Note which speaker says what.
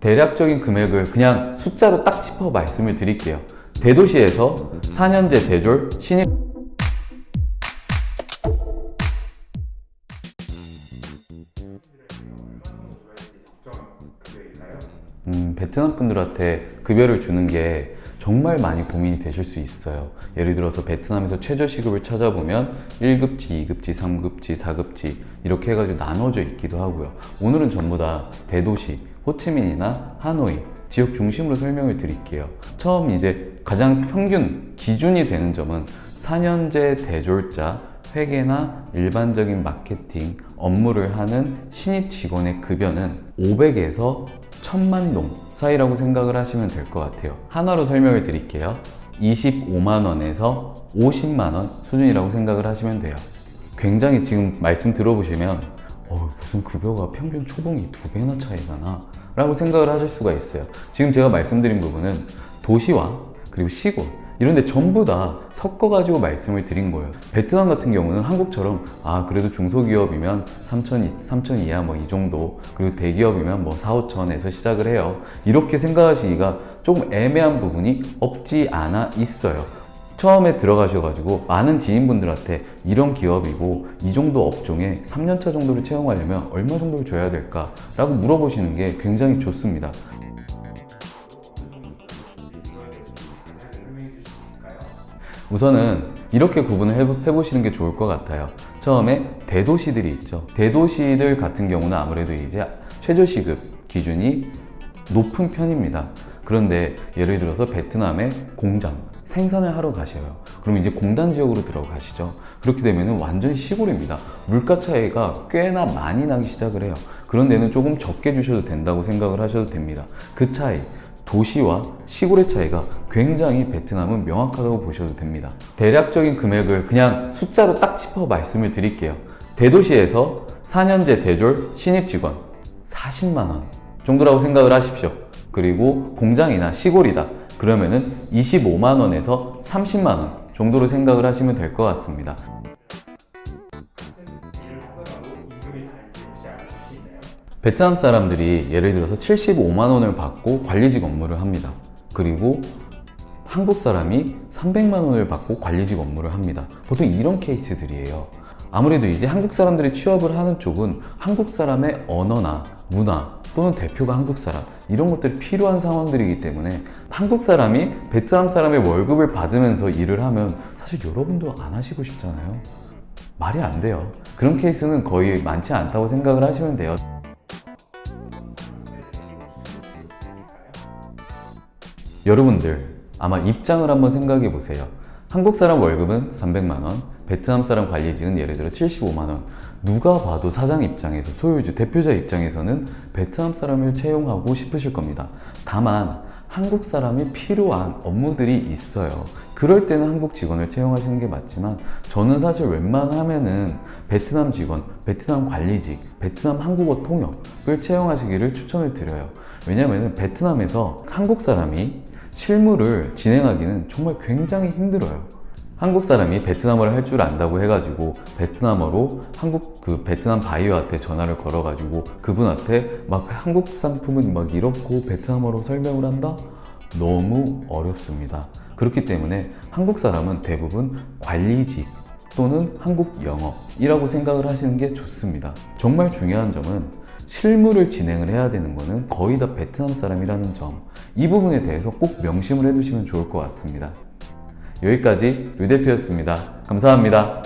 Speaker 1: 대략적인 금액을 그냥 숫자로 딱 짚어 말씀을 드릴게요. 대도시에서 4년제 대졸 신입 베트남 분들한테 급여를 주는 게 정말 많이 고민이 되실 수 있어요. 예를 들어서 베트남에서 최저시급을 찾아보면 1급지, 2급지, 3급지, 4급지 이렇게 해가지고 나눠져 있기도 하고요. 오늘은 전부 다 대도시, 호치민이나 하노이 지역 중심으로 설명을 드릴게요. 처음 이제 가장 평균 기준이 되는 점은 4년제 대졸자, 회계나 일반적인 마케팅 업무를 하는 신입 직원의 급여는 500에서 1000만 동 사이라고 생각을 하시면 될 것 같아요. 하나로 설명을 드릴게요. 25만 원에서 50만 원 수준이라고 생각을 하시면 돼요. 굉장히 지금 말씀 들어보시면 무슨 급여가 평균 초봉이 2배나 차이가 나? 라고 생각을 하실 수가 있어요. 지금 제가 말씀드린 부분은 도시와 그리고 시골 이런 데 전부 다 섞어가지고 말씀을 드린 거예요. 베트남 같은 경우는 한국처럼 그래도 중소기업이면 3천 이하 뭐 이 정도, 그리고 대기업이면 뭐 4, 5천에서 시작을 해요. 이렇게 생각하시기가 조금 애매한 부분이 없지 않아 있어요. 처음에 들어가셔가지고 많은 지인분들한테 이런 기업이고 이 정도 업종에 3년차 정도를 채용하려면 얼마 정도를 줘야 될까? 라고 물어보시는 게 굉장히 좋습니다. 우선은 이렇게 구분을 해보시는 게 좋을 것 같아요. 처음에 대도시들이 있죠. 대도시들 같은 경우는 아무래도 이제 최저시급 기준이 높은 편입니다. 그런데 예를 들어서 베트남의 공장, 생산을 하러 가셔요. 그럼 이제 공단 지역으로 들어가시죠. 그렇게 되면 완전 시골입니다. 물가 차이가 꽤나 많이 나기 시작을 해요. 그런 데는 조금 적게 주셔도 된다고 생각을 하셔도 됩니다. 그 차이, 도시와 시골의 차이가 굉장히 베트남은 명확하다고 보셔도 됩니다. 대략적인 금액을 그냥 숫자로 딱 짚어 말씀을 드릴게요. 대도시에서 4년제 대졸 신입 직원 40만 원 정도라고 생각을 하십시오. 그리고 공장이나 시골이다 그러면은 25만 원에서 30만 원 정도로 생각을 하시면 될 것 같습니다. 베트남 사람들이 예를 들어서 75만 원을 받고 관리직 업무를 합니다. 그리고 한국 사람이 300만 원을 받고 관리직 업무를 합니다. 보통 이런 케이스들이에요. 아무래도 이제 한국 사람들이 취업을 하는 쪽은 한국 사람의 언어나 문화 또는 대표가 한국 사람 이런 것들이 필요한 상황들이기 때문에 한국 사람이 베트남 사람의 월급을 받으면서 일을 하면 사실 여러분도 안 하시고 싶잖아요. 말이 안 돼요. 그런 케이스는 거의 많지 않다고 생각을 하시면 돼요. 여러분들 아마 입장을 한번 생각해 보세요. 한국 사람 월급은 300만 원, 베트남 사람 관리직은 예를 들어 75만 원. 누가 봐도 사장 입장에서, 소유주, 대표자 입장에서는 베트남 사람을 채용하고 싶으실 겁니다. 다만 한국 사람이 필요한 업무들이 있어요. 그럴 때는 한국 직원을 채용하시는 게 맞지만 저는 사실 웬만하면은 베트남 직원, 베트남 관리직, 베트남 한국어 통역을 채용하시기를 추천을 드려요. 왜냐면은 베트남에서 한국 사람이 실무를 진행하기는 정말 굉장히 힘들어요. 한국 사람이 베트남어를 할 줄 안다고 해가지고 베트남어로 베트남 바이어한테 전화를 걸어가지고 그분한테 막 한국 상품은 막 이렇고 베트남어로 설명을 한다? 너무 어렵습니다. 그렇기 때문에 한국 사람은 대부분 관리직 또는 한국 영어이라고 생각을 하시는 게 좋습니다. 정말 중요한 점은 실무를 진행을 해야 되는 거는 거의 다 베트남 사람이라는 점, 이 부분에 대해서 꼭 명심을 해두시면 좋을 것 같습니다. 여기까지 류 대표였습니다. 감사합니다.